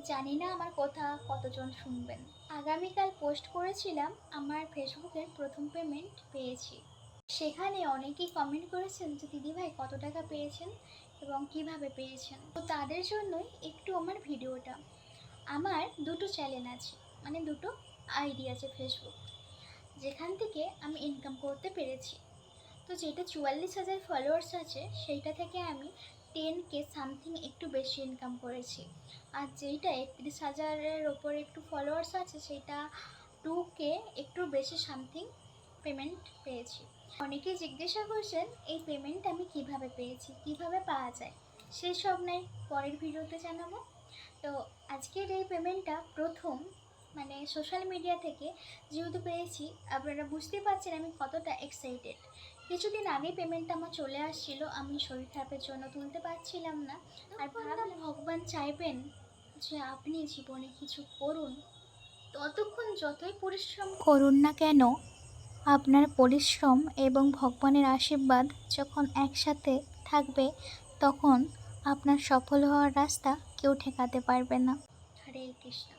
জানি না আমার কথা কতজন শুনবেন। আগামীকাল পোস্ট করেছিলাম আমার ফেসবুকের প্রথম পেমেন্ট পেয়েছি। সেখানে অনেকেই কমেন্ট করেছেন যে দিদিভাই কত টাকা পেয়েছেন এবং কিভাবে পেয়েছেন। তো তাদের জন্যই একটু আমার ভিডিওটা। আমার দুটো চ্যানেল আছে, মানে দুটো আইডি আছে ফেসবুক, যেখান থেকে আমি ইনকাম করতে পেরেছি। তো যেটা 44,000 ফলোয়ার্স আছে সেইটা থেকে আমি 10K সামথিং একটু বেশি ইনকাম করেছি। আর যেইটা 31,000-এর ওপরে একটু ফলোয়ার্স আছে সেইটা 2K একটু বেশি সামথিং পেমেন্ট পেয়েছি। অনেকেই জিজ্ঞাসা করছেন এই পেমেন্ট আমি কিভাবে পেয়েছি, কিভাবে পাওয়া যায়, সেই সব নাই পরের ভিডিওতে জানাবো। তো আজকের এই পেমেন্টটা প্রথম, মানে সোশ্যাল মিডিয়া থেকে যেহেতু পেয়েছি, আপনারা বুঝতেই পারছেন আমি কতটা এক্সাইটেড। কিছুদিন আগে পেমেন্টটা আমার চলে আসছিল, আমি শরীর খারাপের জন্য তুলতে পারছিলাম না। আর ভাবলাম ভগবান চাইবেন যে আপনি জীবনে কিছু করুন, ততক্ষণ যতই পরিশ্রম করুন না কেন, আপনার পরিশ্রম এবং ভগবানের আশীর্বাদ যখন একসাথে থাকবে, তখন আপনার সফল হওয়ার রাস্তা কেউ ঠেকাতে পারবে না। হরে কৃষ্ণ।